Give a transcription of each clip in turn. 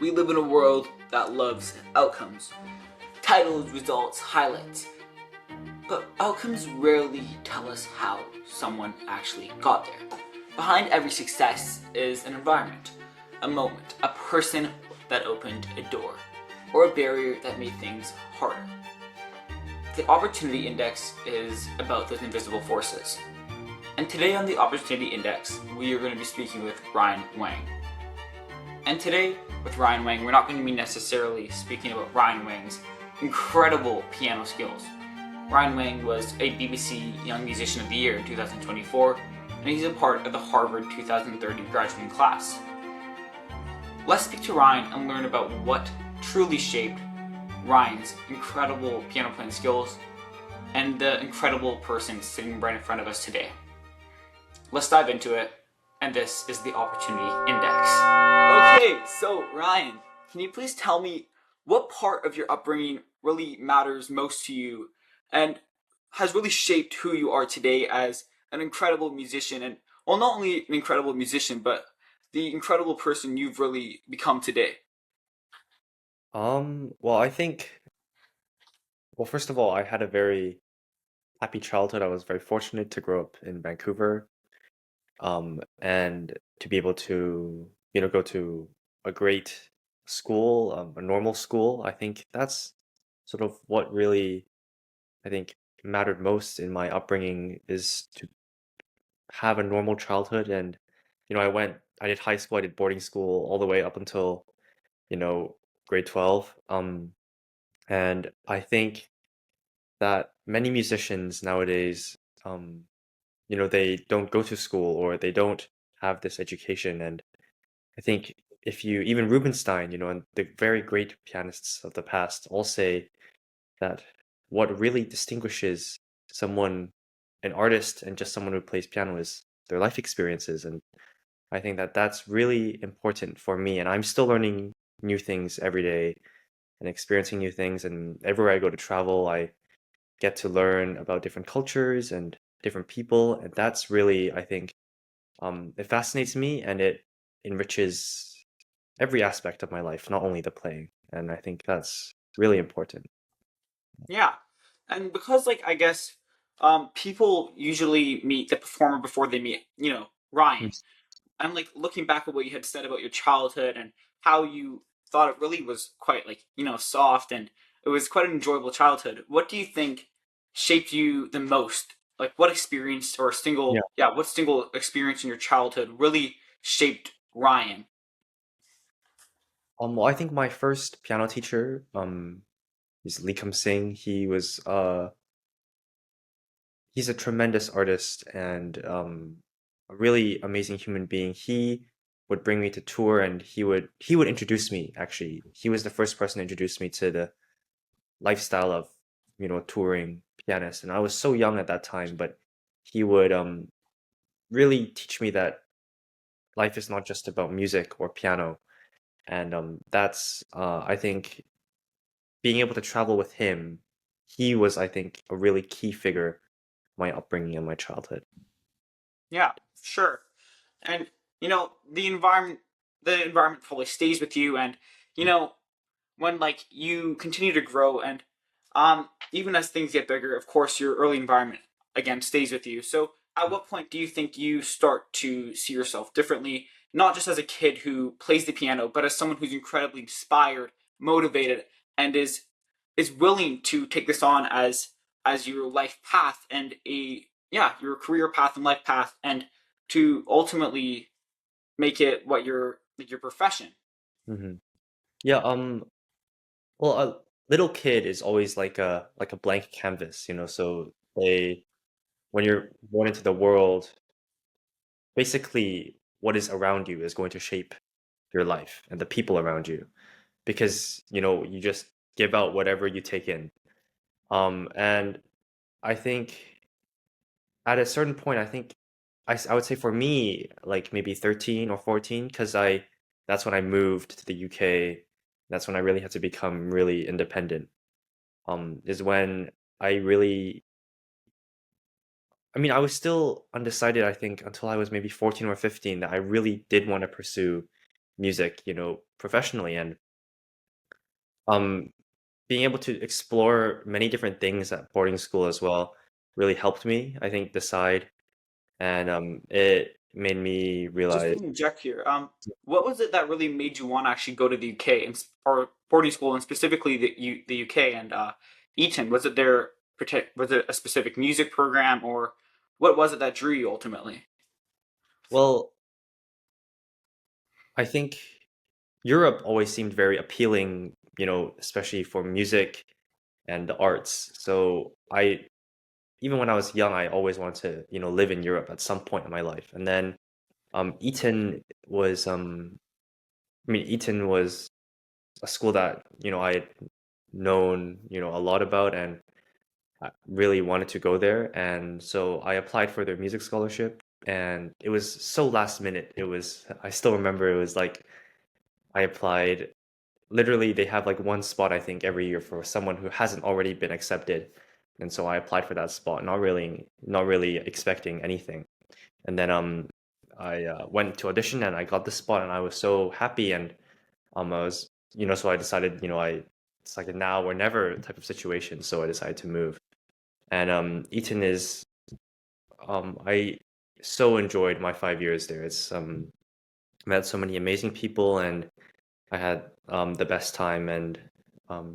we live in a world that loves outcomes. Titles, results, highlights. But outcomes rarely tell us how someone actually got there. Behind every success is an environment, a moment, a person that opened a door, or a barrier that made things harder. The Opportunity Index is about those invisible forces. And today on the Opportunity Index, we are going to be speaking with Ryan Wang. And today, with Ryan Wang, we're not going to be necessarily speaking about Ryan Wang's incredible piano skills. Ryan Wang was a BBC Young Musician of the Year in 2024, and he's a part of the Harvard 2030 graduating class. Let's speak to Ryan and learn about what truly shaped Ryan's incredible piano playing skills and the incredible person sitting right in front of us today. Let's dive into it, and this is the Opportunity Index. Okay, so Ryan, can you please tell me what part of your upbringing really matters most to you and has really shaped who you are today as an incredible musician, and well, not only an incredible musician, but the incredible person you've really become today? Well, I think, well, first of all, I had a very happy childhood. I was very fortunate to grow up in Vancouver, and to be able to, go to a great school, a normal school. I think that's sort of what really, I think, mattered most in my upbringing is to have a normal childhood. And, I did high school, I did boarding school all the way up until, you know, grade 12. And I think that many musicians nowadays, they don't go to school or they don't have this education. And I think if you, even Rubinstein, and the very great pianists of the past all say that what really distinguishes someone, an artist, and just someone who plays piano is their life experiences. And I think that that's really important for me. And I'm still learning new things every day and experiencing new things. And everywhere I go to travel, I get to learn about different cultures and different people. And that's really, I think, it fascinates me and it enriches every aspect of my life, not only the playing. And I think that's really important. Yeah, and because I guess people usually meet the performer before they meet Ryan. Yes. I'm looking back at what you had said about your childhood and how you thought it really was quite soft, and it was quite an enjoyable childhood. What do you think shaped you the most? Like what experience or Yeah. what single experience in your childhood really shaped Ryan? Well, I think my first piano teacher, is Lee Kum Sing. He's a tremendous artist and a really amazing human being. He would bring me to tour and he would introduce me, actually. He was the first person to introduce me to the lifestyle of, touring pianist. And I was so young at that time, but he would really teach me that life is not just about music or piano. And that's I think being able to travel with him, he was, I think, a really key figure in my upbringing and my childhood. Yeah, sure. And the environment probably stays with you, and when you continue to grow, and even as things get bigger, of course your early environment again stays with you. So at what point do you think you start to see yourself differently, not just as a kid who plays the piano, but as someone who's incredibly inspired, motivated, and is willing to take this on as your life path and your career path and life path, and to ultimately make it what your profession? Hmm. Yeah, well, a little kid is always like a blank canvas, so when you're born into the world, basically what is around you is going to shape your life and the people around you because, you just give out whatever you take in. And I think at a certain point, I think I would say for me, like maybe 13 or 14, because that's when I moved to the UK. That's when I really had to become really independent. Is when I really, I mean, I was still undecided, I think, until I was maybe 14 or 15 that I really did want to pursue music, professionally. And um, being able to explore many different things at boarding school as well really helped me, I think, decide. And it made me Just realize, to inject here, what was it that really made you want to actually go to the UK and or boarding school, and specifically the UK and Eton? Was it was it a specific music program, or what was it that drew you ultimately? well, I think Europe always seemed very appealing, especially for music and the arts. So even when I was young, I always wanted to, live in Europe at some point in my life. And then Eton was, Eton was a school that, I had known, a lot about, and I really wanted to go there. And so I applied for their music scholarship, and it was so last minute. I still remember it was like, I applied, literally they have like one spot, I think, every year for someone who hasn't already been accepted. And so I applied for that spot, not really expecting anything. And then I went to audition and I got the spot, and I was so happy. And I was, so I decided, it's like a now or never type of situation. So I decided to move. And Eton is, I so enjoyed my 5 years there. It's met so many amazing people, and I had the best time. And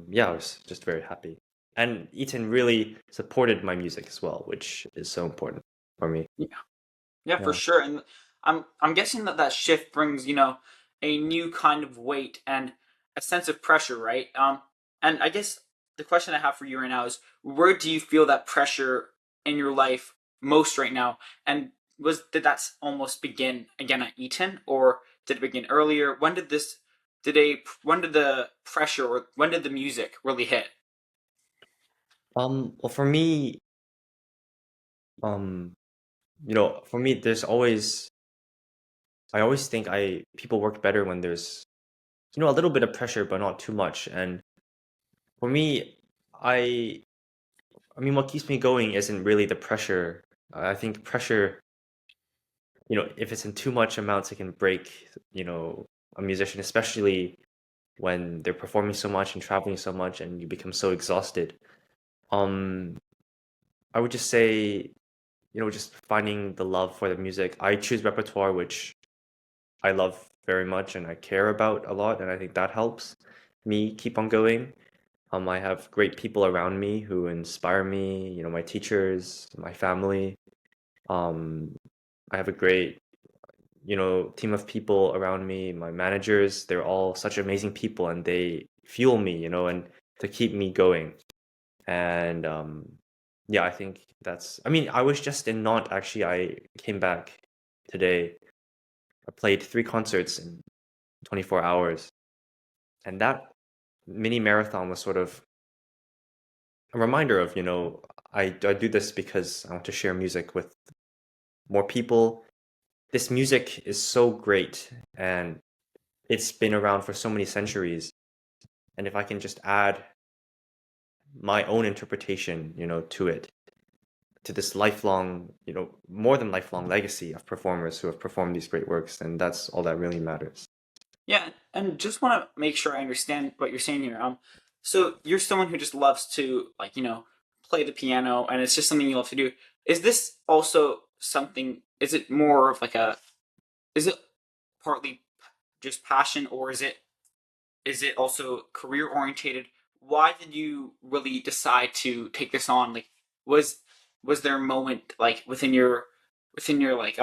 yeah, I was just very happy. And Eton really supported my music as well, which is so important for me. Yeah, for Yeah. sure. And I'm guessing that that shift brings, a new kind of weight and a sense of pressure, right? And I guess the question I have for you right now is, where do you feel that pressure in your life most right now? And did that almost begin again at Eton, or did it begin earlier? When did the pressure, or when did the music really hit? Well, um, for me, I always think people work better when there's, a little bit of pressure, but not too much. And for me, I, what keeps me going isn't really the pressure. I think pressure, if it's in too much amounts, it can break, a musician, especially when they're performing so much and traveling so much, and you become so exhausted. Um, I would just say, just finding the love for the music. I choose repertoire, which I love very much and I care about a lot, and I think that helps me keep on going. I have great people around me who inspire me, my teachers, my family. Um, I have a great, team of people around me, my managers. They're all such amazing people, and they fuel me, and to keep me going. And yeah, I think I was just in Nantes actually. I came back today. I played 3 concerts in 24 hours. And that mini marathon was sort of a reminder of, I do this because I want to share music with more people. This music is so great, and it's been around for so many centuries. And if I can just add my own interpretation, to it, to this lifelong, more than lifelong legacy of performers who have performed these great works, then that's all that really matters. Yeah, and just want to make sure I understand what you're saying here. So you're someone who just loves to, like, play the piano, and it's just something you love to do. Is this also something? Is it more of like is it partly just passion, or is it also career orientated? Why did you really decide to take this on? Like, was was there a moment like within your like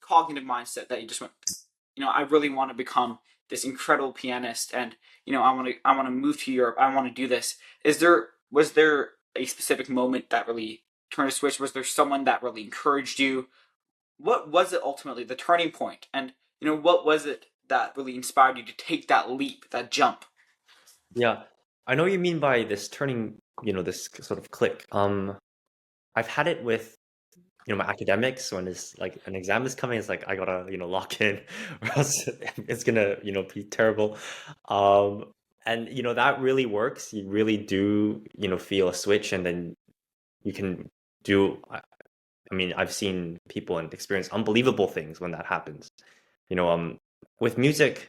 cognitive mindset that you just went, I really want to become this incredible pianist, and I want to move to Europe. I want to do this. Was there a specific moment that really turned a switch? Was there someone that really encouraged you? What was it ultimately, the turning point? And what was it that really inspired you to take that leap, that jump? Yeah, I know what you mean by this turning, this sort of click. I've had it with, my academics. When it's like an exam is coming, it's like I gotta, lock in, or else it's gonna, be terrible. Um, and that really works. You really do, feel a switch, and then you can do. I've seen people and experience unbelievable things when that happens. You know, with music,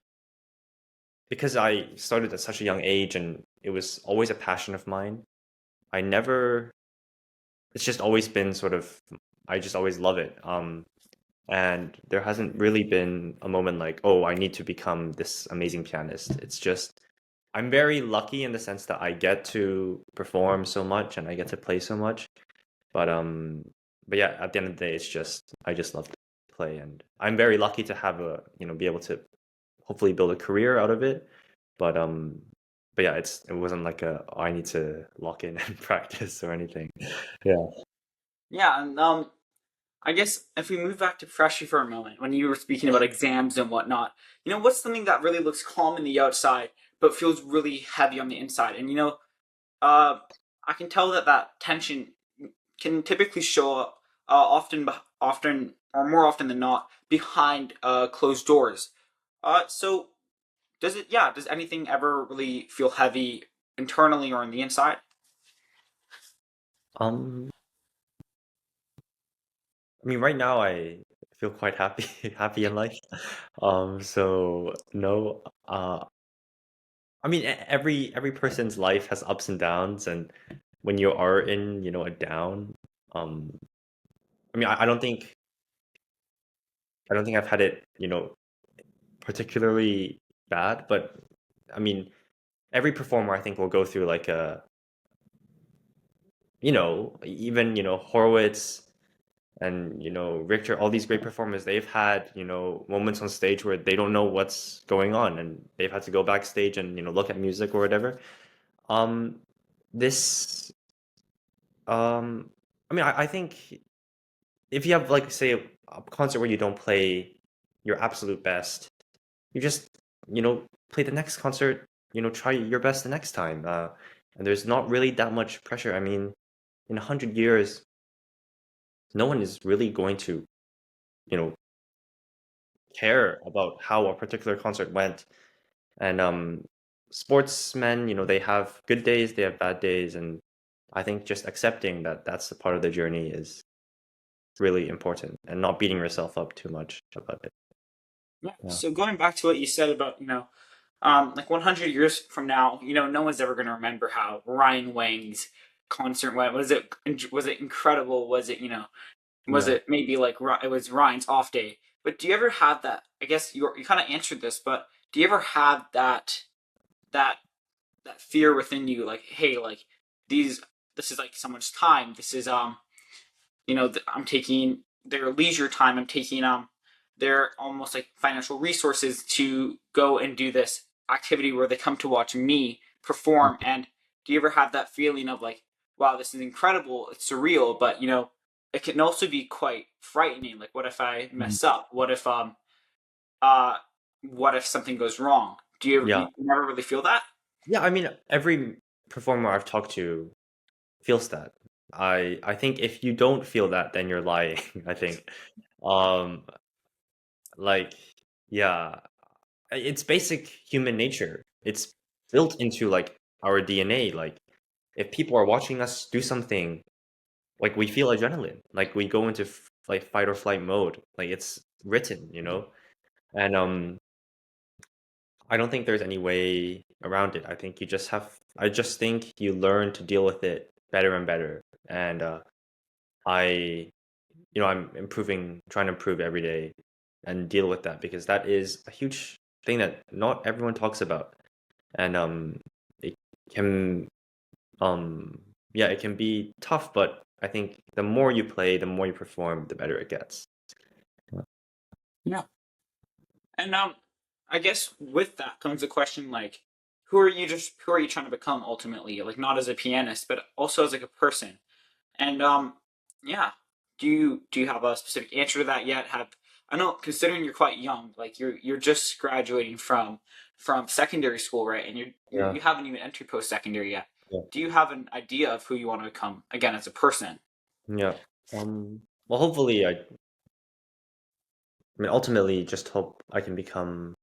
because I started at such a young age and it was always a passion of mine, I never, it's just always been sort of, I just always love it. And there hasn't really been a moment like, oh, I need to become this amazing pianist. It's just, I'm very lucky in the sense that I get to perform so much and I get to play so much. But yeah, at the end of the day, it's just I just love to play, and I'm very lucky to have be able to hopefully build a career out of it. But yeah, it wasn't like oh, I need to lock in and practice or anything. Yeah. Yeah, and I guess if we move back to Freshie for a moment, when you were speaking about exams and whatnot, what's something that really looks calm in the outside but feels really heavy on the inside? And uh, I can tell that that tension can typically show up often, or more often than not, behind closed doors. So does it? Yeah, does anything ever really feel heavy internally or on the inside? Um, I mean, right now I feel quite happy, happy in life. So no, I mean, every person's life has ups and downs, and when you are in, a down, um, I mean, I don't think I've had it, particularly bad, but I mean, every performer I think will go through like even, Horowitz and, Richter, all these great performers, they've had, moments on stage where they don't know what's going on and they've had to go backstage and, look at music or whatever. Um, this, I mean, I think if you have like, say, a concert where you don't play your absolute best, you just play the next concert, try your best the next time, and there's not really that much pressure. I mean, in 100 years no one is really going to you know care about how a particular concert went. And sportsmen, they have good days, they have bad days, and I think just accepting that that's a part of the journey is really important, and not beating yourself up too much about it. Yeah. Yeah. So going back to what you said about like 100 years from now, no one's ever going to remember how Ryan Wang's concert went. Was it incredible? Was Yeah. it maybe like it was Ryan's off day? But do you ever have that? I guess you kind of answered this, but do you ever have that that fear within you, like, hey, like these, this is like someone's time. This is I'm taking their leisure time. I'm taking their almost like financial resources to go and do this activity where they come to watch me perform. And do you ever have that feeling of like, wow, this is incredible, it's surreal, but it can also be quite frightening. Like, what if I Mhm. mess up? Uh what if something goes wrong? Yeah. You never really feel that? Yeah, I mean, every performer I've talked to feels that. I think if you don't feel that, then you're lying, I think. Um, like, yeah, it's basic human nature. It's built into like our DNA. Like, if people are watching us do something, like we feel adrenaline, like we go into like fight or flight mode. Like it's written. And I don't think there's any way around it. I think you just have. I just think you learn to deal with it better and better. And I, I'm trying to improve every day and deal with that, because that is a huge thing that not everyone talks about. And it can, um, yeah, it can be tough, but I think the more you play, the more you perform, the better it gets. Yeah. And I guess with that comes the question, like, who are you trying to become ultimately? Like, not as a pianist, but also as like a person. And yeah. Do you have a specific answer to that yet? Have I know, considering you're quite young, like you're just graduating from secondary school, right? And Yeah, you haven't even entered post secondary yet. yeah, Do you have an idea of who you want to become again as a person? yeah. Well, hopefully, I mean, ultimately, just hope I can become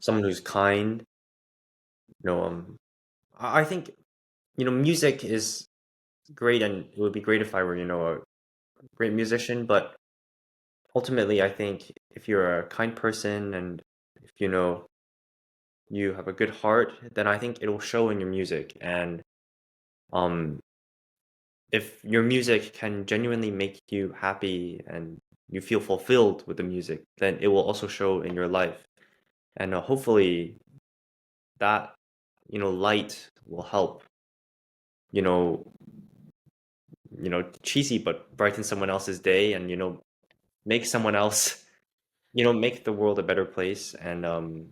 someone who's kind. I think, music is great, and it would be great if I were, a great musician, but ultimately, I think if you're a kind person and if you know you have a good heart, then I think it'll show in your music. And um, if your music can genuinely make you happy and you feel fulfilled with the music, then it will also show in your life. And hopefully that, light will help, you know, cheesy but brighten someone else's day and, make someone else, make the world a better place. And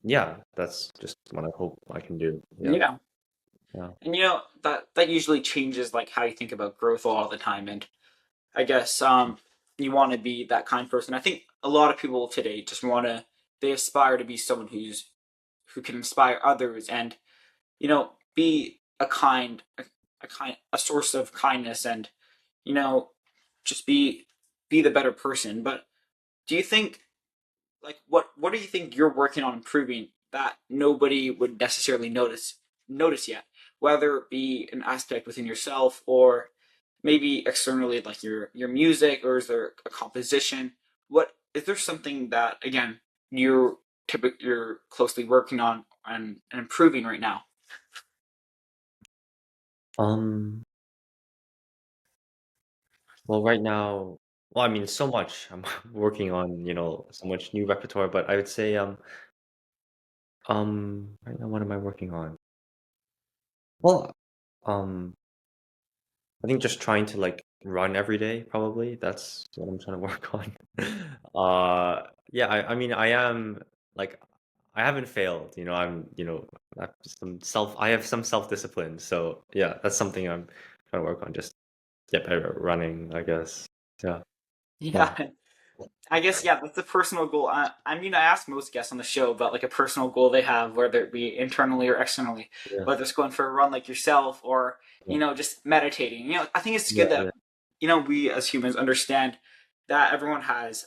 yeah, that's just what I hope I can do. Yeah. Yeah. Yeah. And that usually changes like how you think about growth a lot of the time. And I guess you want to be that kind person. I think a lot of people today just want to they aspire to be someone who can inspire others and be a source of kindness and you know just be the better person. But do you think like what do you think you're working on improving that nobody would necessarily notice yet, whether it be an aspect within yourself or maybe externally like your music, or is there a composition? What is there something that again you're closely working on and improving right now? Um, well, right now, well, I mean, so much. I'm working on, so much new repertoire, but I would say, right now, what am I working on? Well, um, I think just trying to like run every day, probably. That's what I'm trying to work on. Yeah, I mean, I am like, I haven't failed, I have some self-discipline. So yeah, that's something I'm trying to work on. Just get better at running, I guess. Yeah. Yeah. Yeah, I guess yeah, that's a personal goal. I mean, I ask most guests on the show about like a personal goal they have, whether it be internally or externally, Yeah. whether it's going for a run like yourself or Yeah. just meditating. I think it's Yeah. good that Yeah. we as humans understand that everyone has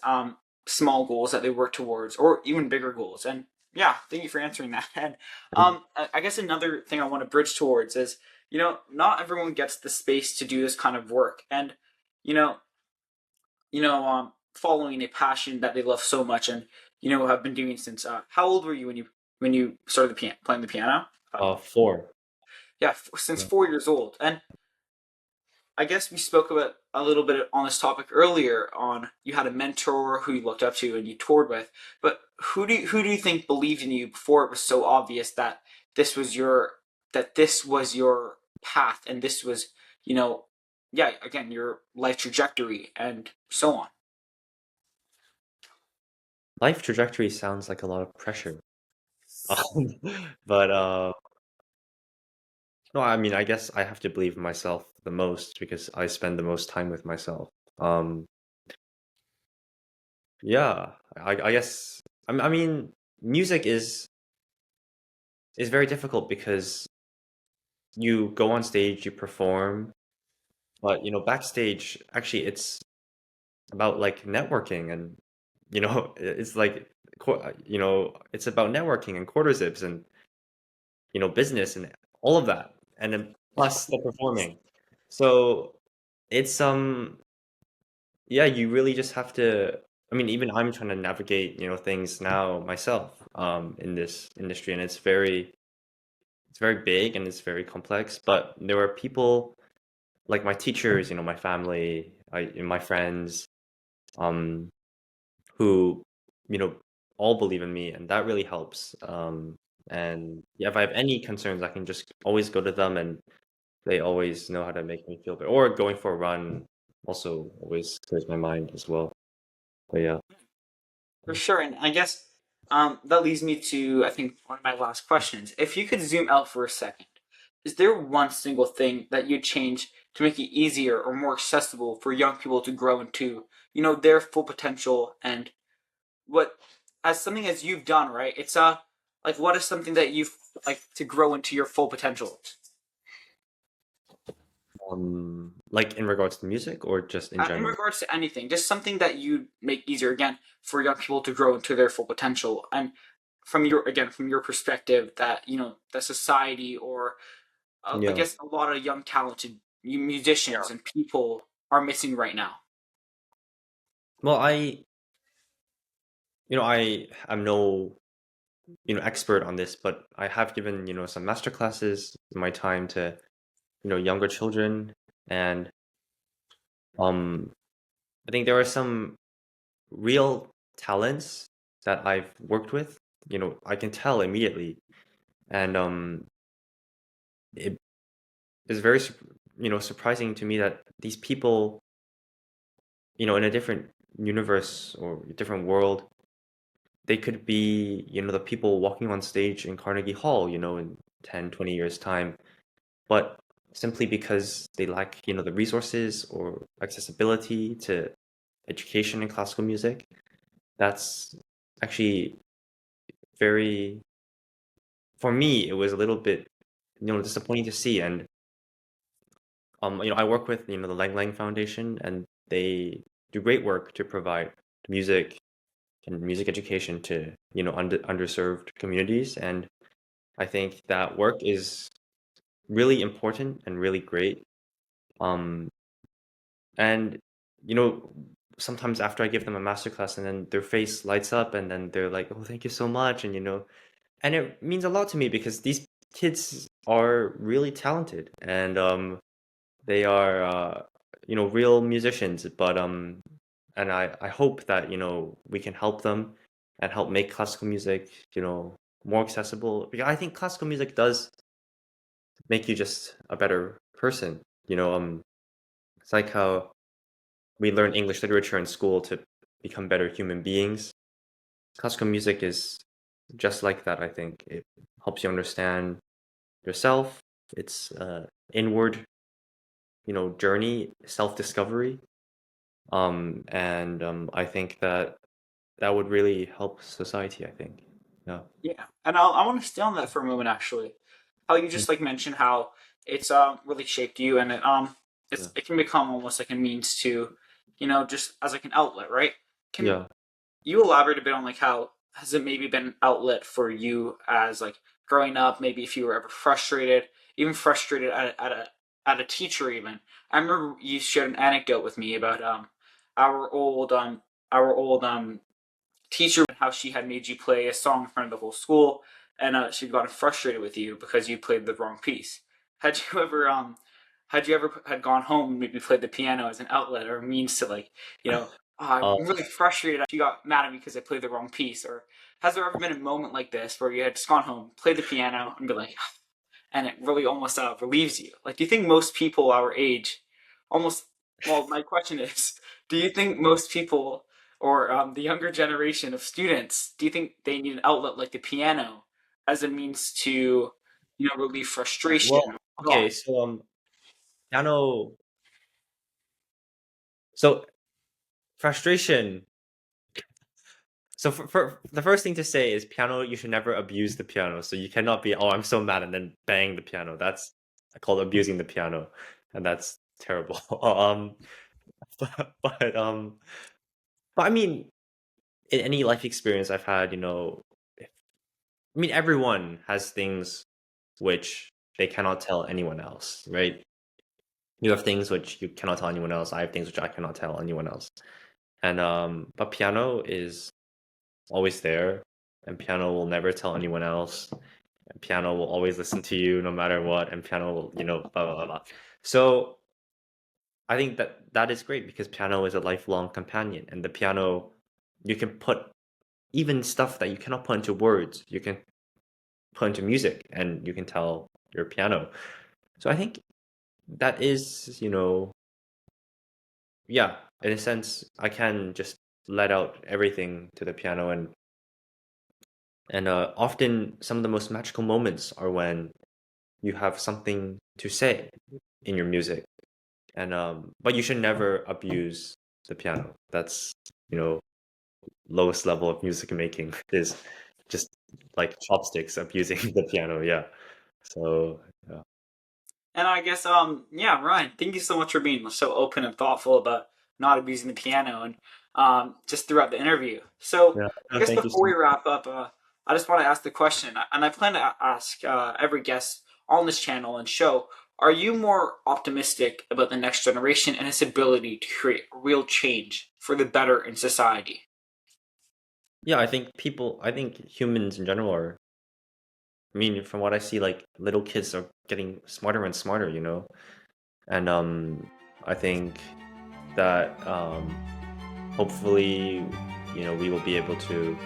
small goals that they work towards, or even bigger goals. And yeah, thank you for answering that. And Mhm. I guess another thing I want to bridge towards is not everyone gets the space to do this kind of work, and you know following a passion that they love so much and have been doing since how old were you when you started playing the piano? 4. Yeah, since Yeah. 4 years old. And I guess we spoke about a little bit on this topic earlier. On you had a mentor who you looked up to and you toured with, but who do you think believed in you before it was so obvious that this was your this was your path, and this was you know yeah, again, your life trajectory and so on? Life trajectory sounds like a lot of pressure. But no, I mean, I guess I have to believe in myself the most because I spend the most time with myself. Um, yeah, I guess I mean, music is very difficult because you go on stage, you perform, but backstage, actually, it's about like networking and it's like it's about networking and quarter zips and business and all of that, and then plus the performing. So it's yeah, you really just have to. I mean, even I'm trying to navigate things now myself in this industry, and it's very big and it's very complex. But there are people like my teachers, my family, my friends, um, who you know all believe in me, and that really helps. And yeah, if I have any concerns, I can just always go to them, and they always know how to make me feel better. Or going for a run also always clears my mind as well. But yeah. For sure. And I guess that leads me to, I think, one of my last questions. If you could zoom out for a second, is there one single thing that you'd change to make it easier or more accessible for young people to grow into, their full potential? And what, as something as you've done, right? It's like what is something that you've like to grow into your full potential? Like in regards to music or just in In general? regards to anything, just something that you make easier again for young people to grow into their full potential, and from your perspective, that that society or I Yeah. guess a lot of young talented musicians and people are missing right now. Well, I am no, expert on this, but I have given, some master classes in my time to, younger children. And um, I think there are some real talents that I've worked with. I can tell immediately. And it is very, surprising to me that these people, in a different universe or a different world, they could be, the people walking on stage in Carnegie Hall, in 10, 20 years' time. But simply because they lack, the resources or accessibility to education in classical music, that's actually very, for me, it was a little bit, disappointing to see. And I work with, the Lang Lang Foundation, and they do great work to provide music and music education to, underserved communities. And I think that work is really important and really great. Um, and you know, sometimes after I give them a masterclass, and then their face lights up, and then they're like, "Oh, thank you so much," and it means a lot to me because these kids are really talented, and they are, real musicians. But and I hope that we can help them and help make classical music, more accessible. Because I think classical music does make you just a better person. It's like how we learn English literature in school to become better human beings. Classical music is just like that, I think. It helps you understand yourself. It's inward, journey, self-discovery. And I think that that would really help society, I think. Yeah. Yeah, and I want to stay on that for a moment actually. How you Mm. just like mentioned how it's really shaped you, and Yeah. it can become almost like a means to, just as like an outlet, right? Can Yeah. you elaborate a bit on like how has it maybe been an outlet for you as like growing up? Maybe if you were ever frustrated, even frustrated at a teacher, even. I remember you shared an anecdote with me about our old um our old teacher and how she had made you play a song in front of the whole school, and she'd gotten frustrated with you because you played the wrong piece. Had you ever had gone home and maybe played the piano as an outlet or a means to like, "Oh, I'm Uh, really frustrated. She got mad at me because I played the wrong piece." Or has there ever been a moment like this where you had just gone home, played the piano, and be like, and it really almost relieves you? Like, do you think most people our age, almost, well, my question is, do you think most people or the younger generation of students, do you think they need an outlet like the piano as a means to, relieve frustration? well, Oh, okay, so piano. So frustration. So for the first thing to say is piano, you should never abuse the piano. So you cannot be, oh, I'm so mad, and then bang the piano. That's called abusing the piano, and that's terrible. But, but um, but I mean, in any life experience I've had, I mean, everyone has things which they cannot tell anyone else, right? You have things which you cannot tell anyone else. I have things which I cannot tell anyone else. And but piano is always there, and piano will never tell anyone else. And piano will always listen to you no matter what, and piano will, blah blah blah blah. So I think that that is great because piano is a lifelong companion, and the piano you can put even stuff that you cannot put into words, you can put into music, and you can tell your piano. So I think that is, yeah, in a sense, I can just let out everything to the piano, and often some of the most magical moments are when you have something to say in your music, and but you should never abuse the piano. That's, you know, lowest level of music making is just like chopsticks abusing the piano. Yeah. So yeah, and I guess, yeah, Ryan, thank you so much for being so open and thoughtful about not abusing the piano and just throughout the interview. So yeah. I No, guess thank you before so we much. wrap up, I just want to ask the question, and I plan to ask every guest on this channel and show, Are you more optimistic about the next generation and its ability to create real change for the better in society? Yeah, I think humans in general are, I mean, from what I see, like little kids are getting smarter and smarter, you know? And I think that hopefully, you know, we will be able to,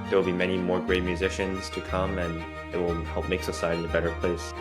there will be many more great musicians to come and it will help make society a better place.